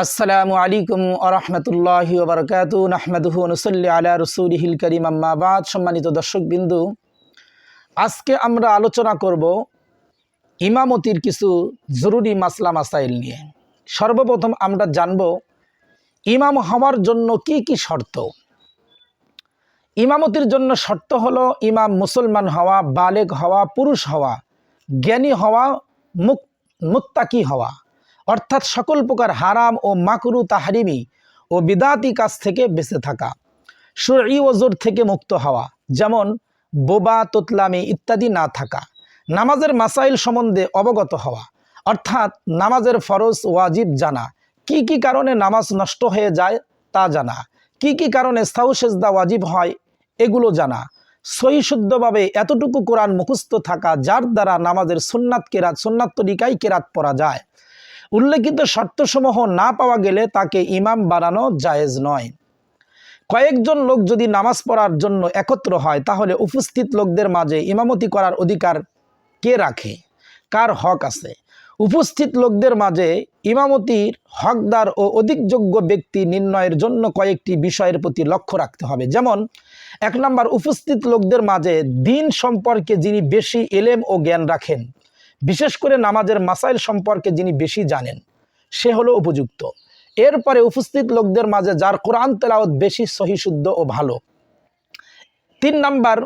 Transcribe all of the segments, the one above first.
আসসালামু আলাইকুম ওয়া রাহমাতুল্লাহি ওয়া বারাকাতুহু নাহমাদুহু ওয়া নুসাল্লি আলা রাসূলিহিল কারীম আম্মা বাদ। সম্মানিত দর্শকবৃন্দু, আজকে আমরা আলোচনা করব ইমামতির কিছু জরুরি মাসলা মাসাইল নিয়ে। সর্বপ্রথম আমরা জানব ইমাম হওয়ার জন্য কি কি শর্ত। ইমামতির জন্য শর্ত হলো ইমাম মুসলমান হওয়া, বালেগ হওয়া, পুরুষ হওয়া, জ্ঞানী হওয়া, মুত্তাকি হওয়া, অর্থাৎ সকল প্রকার হারাম ও মাকরু তাহরিমি ও বিদাতি কাজ থেকে বেঁচে থাকা, শরঈ ওজর থেকে মুক্ত হওয়া, যেমন বোবা, তোতলামি ইত্যাদি না থাকা, নামাজের মাসাইল সম্বন্ধে অবগত হওয়া, অর্থাৎ নামাজের ফরজ ওয়াজিব জানা, কি কি কারণে নামাজ নষ্ট হয়ে যায় তা জানা, কি কি কারণে সাহু সেজদা ওয়াজিব হয় এগুলো জানা, সহি শুদ্ধভাবে এতটুকু কোরআন মুখস্থ থাকা যার দ্বারা নামাজের সুন্নাত তরিকায় কেরাত পড়া যায়। উল্লেখিত শর্তসমূহ না পাওয়া গেলে তাকে ইমাম বানানো জায়েজ নয়। কয়েকজন লোক যদি নামাজ পড়ার জন্য একত্র হয় তাহলে উপস্থিত লোকদের মাঝে ইমামতি করার অধিকার কে রাখে, কার হক আছে? উপস্থিত লোকদের মাঝে ইমামতির হকদার ও অধিক যোগ্য ব্যক্তি নির্ণয়ের জন্য কয়েকটি বিষয়ের প্রতি লক্ষ্য রাখতে হবে। যেমন 1 নম্বর, উপস্থিত লোকদের মাঝে দ্বীন সম্পর্কে যিনি বেশি ইলম ও জ্ঞান রাখেন, বিশেষ করে নামাজের মাসাইল সম্পর্কে যিনি বেশি জানেন, সে হলো উপযুক্ত। এরপরে উপস্থিত লোকদের মাঝে যার কোরআন তেলাওয়াত বেশি সহি শুদ্ধ ও ভালো। 3 নম্বর,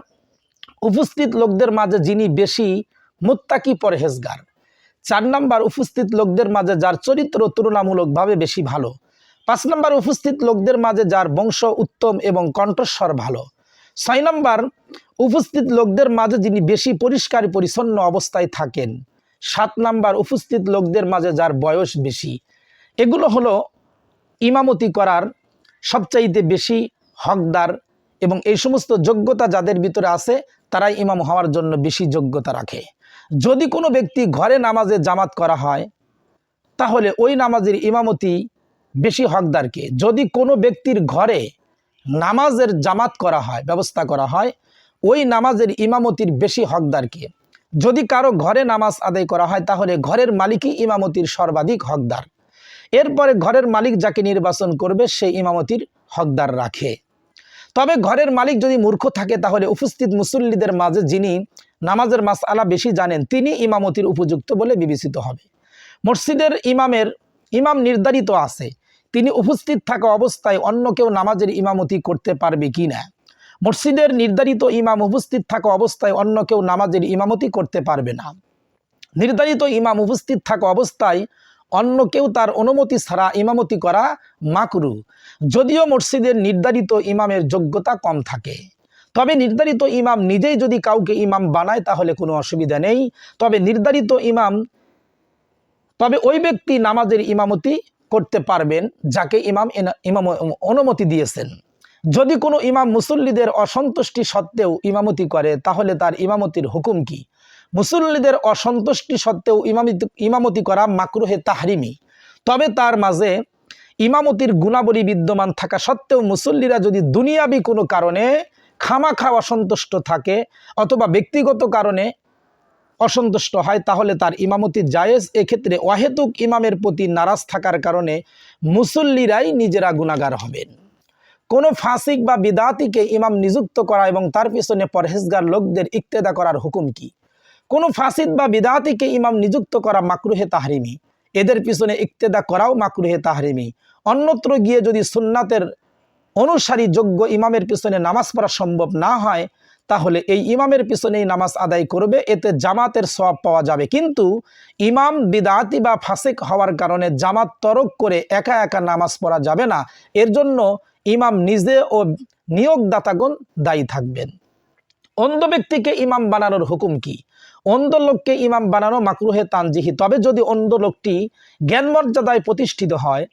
উপস্থিত লোকদের মাঝে যিনি বেশি মুত্তাকি পরহেজগার। 4 নম্বর, উপস্থিত লোকদের মাঝে যার চরিত্র তুলনামূলকভাবে বেশি ভালো। 5 নম্বর, উপস্থিত লোকদের মাঝে যার বংশ উত্তম এবং কণ্ঠস্বর ভালো। 6 নম্বর, উপস্থিত লোকদের মাঝে যিনি বেশি পরিষ্কার পরিচ্ছন্ন অবস্থায় থাকেন। 7 নম্বর, উপস্থিত লোকদের মাঝে যার বয়স বেশি। এগুলো হলো ইমামতি করার সবচাইতে বেশি হকদার এবং এই সমস্ত যোগ্যতা যাদের ভিতরে আছে তারাই ইমাম হওয়ার জন্য বেশি যোগ্যতা রাখে। যদি কোনো ব্যক্তি ঘরে নামাজে জামাত করা হয় তাহলে ওই নামাজের ইমামতি বেশি হকদারকে। যদি কোনো ব্যক্তির ঘরে নামাজের জামাত করা হয়, ব্যবস্থা করা হয়, ওই নামাজের ইমামতির বেশি হকদারকে। যদি কারো ঘরে নামাজ আদায় করা হয় তাহলে ঘরের মালিকই ইমামতির সর্বাধিক হকদার। এরপরে ঘরের মালিক যাকে নির্বাচন করবে সে ইমামতির হকদার রাখে। তবে ঘরের মালিক যদি মূর্খ থাকে তাহলে উপস্থিত মুসল্লিদের মাঝে যিনি নামাজের মাসআলা বেশি জানেন তিনি ইমামতির উপযুক্ত বলে বিবেচিত হবে। মসজিদের ইমাম নির্ধারিত আছে, তিনি উপস্থিত থাকা অবস্থায় অন্য কেউ নামাজের ইমামতি করতে পারবে কি না। মসজিদের নির্ধারিত ইমাম উপস্থিত থাকা অবস্থায় অন্য কেউ নামাজের ইমামতি করতে পারবে না। নির্ধারিত ইমাম উপস্থিত থাকা অবস্থায় অন্য কেউ তার অনুমতি ছাড়া ইমামতি করা মাকরু, যদিও মসজিদের নির্ধারিত ইমামের যোগ্যতা কম থাকে। তবে নির্ধারিত ইমাম নিজেই যদি কাউকে ইমাম বানায় তাহলে কোনো অসুবিধা নেই। তবে ওই ব্যক্তি নামাজের ইমামতি করতে পারবেন যাকে ইমাম অনুমতি দিয়েছেন। যদি কোনো ইমাম মুসল্লিদের অসন্তুষ্টি সত্ত্বেও ইমামতি করে তাহলে তার ইমামতির হুকুম কি? মুসল্লিদের অসন্তুষ্টি সত্ত্বেও ইমামতি করা মাকরুহে তাহরিমি। তবে তার মাঝে ইমামতির গুণাবলী বিদ্যমান থাকা সত্ত্বেও মুসল্লিরা যদি দুনিয়াবি কোনো কারণে খামাখা অসন্তুষ্ট থাকে অথবা ব্যক্তিগত কারণে অসন্তুষ্ট হয় তাহলে তার ইমামতি জায়েজ। এক্ষেত্রে অহেতুক ইমামের প্রতি নারাজ থাকার কারণে মুসল্লিরাই নিজেরা গুনাহগার হবেন। কোনো ফাসিক বা বিদাতিকে ইমাম নিযুক্ত করা এবং তার পিছনে পরহেজগার লোকদের ইক্তেদা করার হুকুম কি? কোনো ফাসিক বা বিদাতিকে ইমাম নিযুক্ত করা মাকরুহে তাহরিমি, এদের পিছনে ইক্তেদা করাও মাকরুহে তাহরিমি। অন্যত্র গিয়ে যদি সুন্নাতের অনুসারী যোগ্য ইমামের পিছনে নামাজ পড়া সম্ভব না হয় তাহলে এই ইমামের পিছনেই নামাজ আদায় করবে, এতে জামাতের সওয়াব পাওয়া যাবে। কিন্তু ইমাম বিদাতি বা ফাসিক হওয়ার কারণে জামাত তরক করে একা একা নামাজ পড়া যাবে না। এর জন্য ইমাম নিজে ও নিয়োগদাতাগণ দায়ী থাকবেন। অন্ধ ব্যক্তিকে ইমাম বানানোর হুকুম কি? অন্ধ লোককে ইমাম বানানো মাকরুহে তানজিহি। তবে যদি অন্ধ লোকটি জ্ঞান মর্যাদায় প্রতিষ্ঠিত হয়,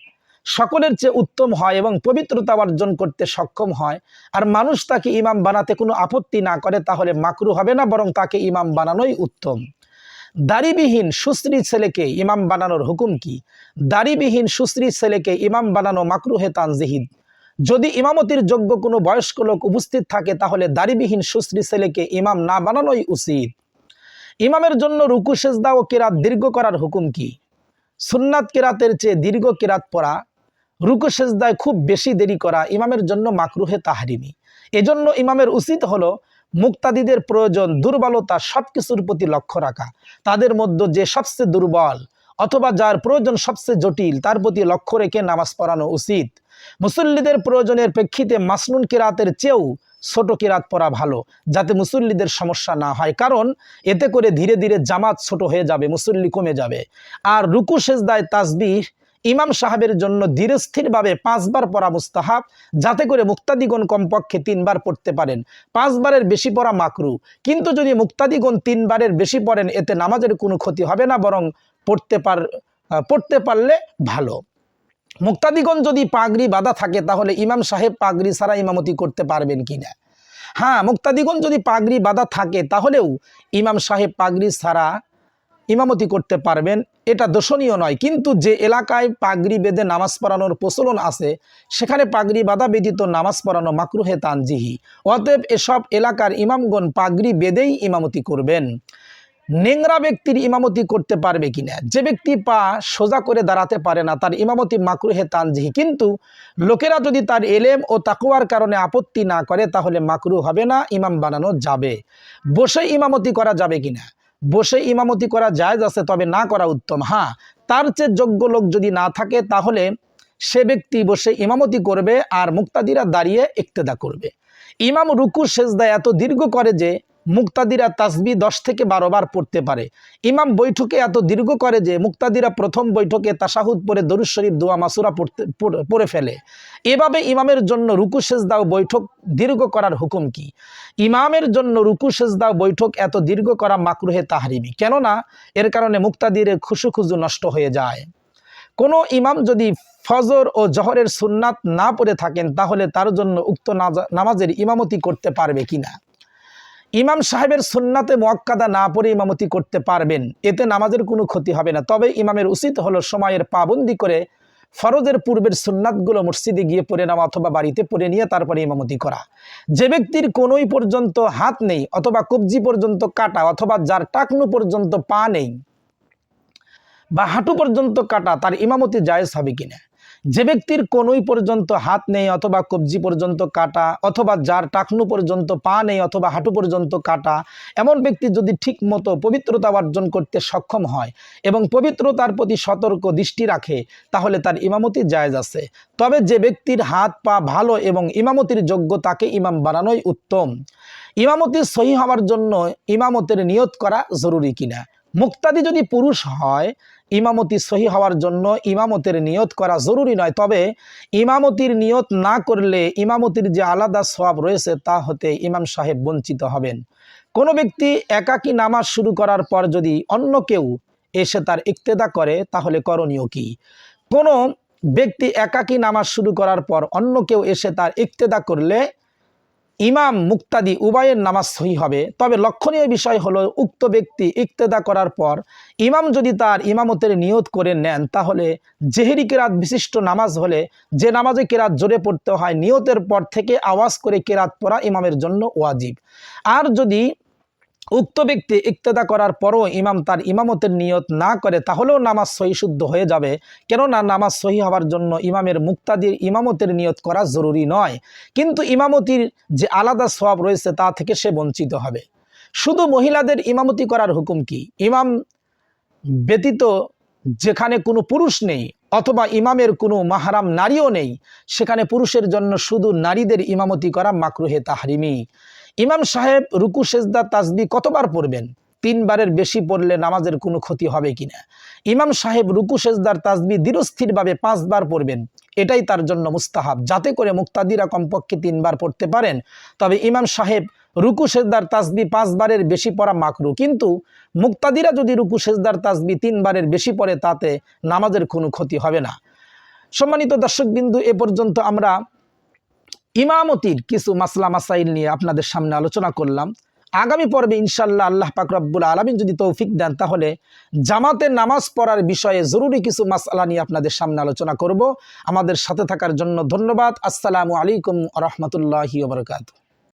সকলের চেয়ে উত্তম হয় এবং পবিত্রতা অর্জন করতে সক্ষম হয়, আর মানুষ তাকে ইমাম বানাতে কোনো আপত্তি না করে তাহলে মাকরু হবে না, বরং তাকে ইমাম বানানোই উত্তম। দাড়িবিহীন সুশ্রী ছেলেকে ইমাম বানানোর হুকুম কি? দাড়িবিহীন সুশ্রী ছেলেকে ইমাম বানানো মাকরুহে তানজিহি। যদি ইমামতির যোগ্য কোনো বয়স্ক লোক উপস্থিত থাকে তাহলে দাড়িবিহীন সুশ্রী ছেলেকে ইমাম না বানানোই উচিত। ইমামের জন্য রুকু সেজদা ও কিরাত দীর্ঘ করার হুকুম কি? সুন্নাত কেরাতের চেয়ে দীর্ঘ কেরাত পড়া, রুকু সেজদায় খুব বেশি দেরি করা ইমামের জন্য মাকরুহে তাহরিমি। এজন্য ইমামের উচিত হলো মুক্তাদিদের প্রয়োজন, দুর্বলতা সব কিছুর প্রতি লক্ষ্য রাখা। তাদের মধ্যে যে সবচেয়ে দুর্বল অথবা যার প্রয়োজন সবচেয়ে জটিল তার প্রতি লক্ষ্য রেখে নামাজ পড়ানো উচিত। মুসল্লিদের প্রয়োজনের প্রেক্ষিতে মাসনুন কেরাতের চেয়েও ছোট কেরাত পড়া ভালো, যাতে মুসল্লিদের সমস্যা না হয়, কারণ এতে করে ধীরে ধীরে জামাত ছোট হয়ে যাবে, মুসল্লি কমে যাবে। আর রুকু সেজদায় তাসবিহ ইমাম সাহেবের জন্য ধীরস্থিরভাবে 5 বার পড়া মুস্তাহাব, যাতে করে মুক্তাদিগণ কমপক্ষে 3 বার পড়তে পারেন। 5 বারের বেশি পড়া মাকরু, কিন্তু যদি মুক্তাদিগণ 3 বারের বেশি পড়েন এতে নামাজের কোনো ক্ষতি হবে না, বরং পড়তে পারলে ভালো। মুক্তাদিগণ যদি পাগড়ি বাঁধা থাকে তাহলে ইমাম সাহেব পাগড়ি ছাড়া ইমামতি করতে পারবেন কিনা? হ্যাঁ, মুক্তাদিগণ যদি পাগড়ি বাঁধা থাকে তাহলেও ইমাম সাহেব পাগড়ি ছাড়া ইমামতি করতে পারবেন, এটা দোষণীয় নয়। কিন্তু যে এলাকায় পাগড়ি বেঁধে নামাজ পড়ানোর প্রচলন আছে সেখানে পাগড়ি বাঁধা ব্যতীত নামাজ পড়ানো মাকরুহে তানজিহি। অতএব এসব এলাকার ইমামগণ পাগড়ি বেঁধেই ইমামতি করবেন। নেংরা ব্যক্তির ইমামতি করতে পারবে কিনা? যে ব্যক্তি পা সোজা করে দাঁড়াতে পারে না তার ইমামতি মাকরুহে তানজিহি, কিন্তু লোকেরা যদি তার এলেম ও তাকওয়ার কারণে আপত্তি না করে তাহলে মাকরু হবে না, ইমাম বানানো যাবে। বসে ইমামতি করা যাবে কিনা? বসে ইমামতি করা জায়েজ আছে, তবে না করা উত্তম। হ্যাঁ, তার চেয়ে যোগ্য লোক যদি না থাকে তাহলে সে ব্যক্তি বসে ইমামতি করবে আর মুক্তাদিরা দাঁড়িয়ে ইক্তেদা করবে। ইমাম রুকু সেজদা এত দীর্ঘ করে যে মুক্তাদিরা তাসবিহ 10 থেকে 12 বার পড়তে পারে। ইমাম বৈঠকে এত দীর্ঘ করে যে মুক্তাদিরা প্রথম বৈঠকে তাশাহুদ পড়ে দরুদ শরীফ দোয়া মাসুরা পড়ে ফেলে। এভাবে ইমামের জন্য রুকু সেজদা ও বৈঠক দীর্ঘ করার হুকুম কি? ইমামের জন্য রুকু সেজদা ও বৈঠক এত দীর্ঘ করা মাকরুহে তাহরিমি, কেননা এর কারণে মুক্তাদিরের খুশু নষ্ট হয়ে যায়। কোনো ইমাম যদি ফজর ও জহরের সুন্নাত না পড়ে থাকেন তাহলে তার জন্য উক্ত নামাজের ইমামতি করতে পারবে কিনা? ইমাম সাহেবের সুন্নাতে মুআক্কাদা না পড়ে ইমামতি করতে পারবেন, এতে নামাজের কোনো ক্ষতি হবে না। তবে ইমামের উচিত হলো সময়ের পাবন্দি করে ফরজের পূর্বের সুন্নাতগুলো মসজিদে গিয়ে পড়ে নেওয়া অথবা বাড়িতে পড়ে নিয়ে তারপরে ইমামতি করা। যে ব্যক্তির কোনোই পর্যন্ত হাত নেই অথবা কবজি পর্যন্ত কাটা, অথবা যার টাকনু পর্যন্ত পা নেই বা হাঁটু পর্যন্ত কাটা, তার ইমামতি জায়েজ হবে কিনা? যে ব্যক্তির কোনোই পর্যন্ত হাত নেই অথবা কবজি পর্যন্ত কাটা, অথবা যার টাকনু পর্যন্ত পা নেই অথবা হাঁটু পর্যন্ত কাটা, এমন ব্যক্তি যদি ঠিক মতো পবিত্রতা অর্জন করতে সক্ষম হয় এবং পবিত্রতার প্রতি সতর্ক দৃষ্টি রাখে তাহলে তার ইমামতি জায়েজ আছে। তবে যে ব্যক্তির হাত পা ভালো এবং ইমামতির যোগ্য তাকে ইমাম বানানোই উত্তম। ইমামতি সহি হওয়ার জন্য ইমামতের নিয়ত করা জরুরি কিনা? মুক্তাদি যদি পুরুষ হয় ইমামতি সহি হওয়ার জন্য ইমামতের নিয়ত করা জরুরি নয়, তবে ইমামতির নিয়ত না করলে ইমামতির যে আলাদা সওয়াব রয়েছে তা হতে ইমাম সাহেব বঞ্চিত হবেন। কোনো ব্যক্তি একাকী নামাজ শুরু করার পর যদি অন্য কেউ এসে তার ইক্তেদা করে তাহলে করণীয় কি? কোনো ব্যক্তি একাকী নামাজ শুরু করার পর অন্য কেউ এসে তার ইক্তেদা করলে ইমাম মুক্তাদি উভয়ের নামাজ সহি হবে। তবে লক্ষণীয় বিষয় হলো উক্ত ব্যক্তি ইক্তেদা করার পর ইমাম যদি তার ইমামতের নিয়ত করে নেন তাহলে জেহেরি কেরাত বিশিষ্ট নামাজ হলে যে নামাজে কেরাত জোরে পড়তে হয় নিয়তের পর থেকে আওয়াজ করে কেরাত পড়া ইমামের জন্য ওয়াজিব। আর যদি উক্ত ব্যক্তি ইক্তেদা করার পরও ইমাম তার ইমামতের নিয়ত না করে তাহলেও নামাজ সহি শুদ্ধ হয়ে যাবে, কেননা নামাজ সহি হওয়ার জন্য ইমামের মুক্তাদির ইমামতের নিয়ত করা জরুরি নয়, কিন্তু ইমামতির যে আলাদা সওয়াব রয়েছে তা থেকে সে বঞ্চিত হবে। শুধু মহিলাদের ইমামতি করার হুকুম কি? ইমাম ব্যতীত যেখানে কোনো পুরুষ নেই অথবা ইমামের কোনো মাহরাম নারীও নেই সেখানে পুরুষের জন্য শুধু নারীদের ইমামতি করা মাকরুহে তাহরিমি। ইমাম সাহেব রুকু সেজদা তাসবিহ কতবার পড়বেন? 3 বারের বেশি পড়লে নামাজের কোনো ক্ষতি হবে কিনা? ইমাম সাহেব রুকু সেজদার তাসবিহ ধীরস্থিরভাবে 5 বার পড়বেন, এটাই তার জন্য মুস্তাহাব, যাতে করে মুক্তাদিরা কমপক্ষে 3 বার পড়তে পারেন। তবে ইমাম সাহেব রুকু সেজদার তাসবিহ 5 বারের বেশি পড়া মাকরু, কিন্তু মুক্তাদিরা যদি রুকু সেজদার তাসবিহ 3 বারের বেশি পড়ে তাতে নামাজের কোনো ক্ষতি হবে না। সম্মানিত দর্শকবিন্দু, এ পর্যন্ত আমরা ইমামতির কিছু মাসলা মাসাইল নিয়ে আপনাদের সামনে আলোচনা করলাম। আগামী পর্বে ইনশাআল্লাহ আল্লাহ পাক রব্বুল আলামিন যদি তৌফিক দেন তাহলে জামাতে নামাজ পড়ার বিষয়ে জরুরি কিছু মাসআলা নিয়ে আপনাদের সামনে আলোচনা করব। আমাদের সাথে থাকার জন্য ধন্যবাদ। আসসালামু আলাইকুম ওয়া রাহমাতুল্লাহি ওয়া বারাকাতুহু।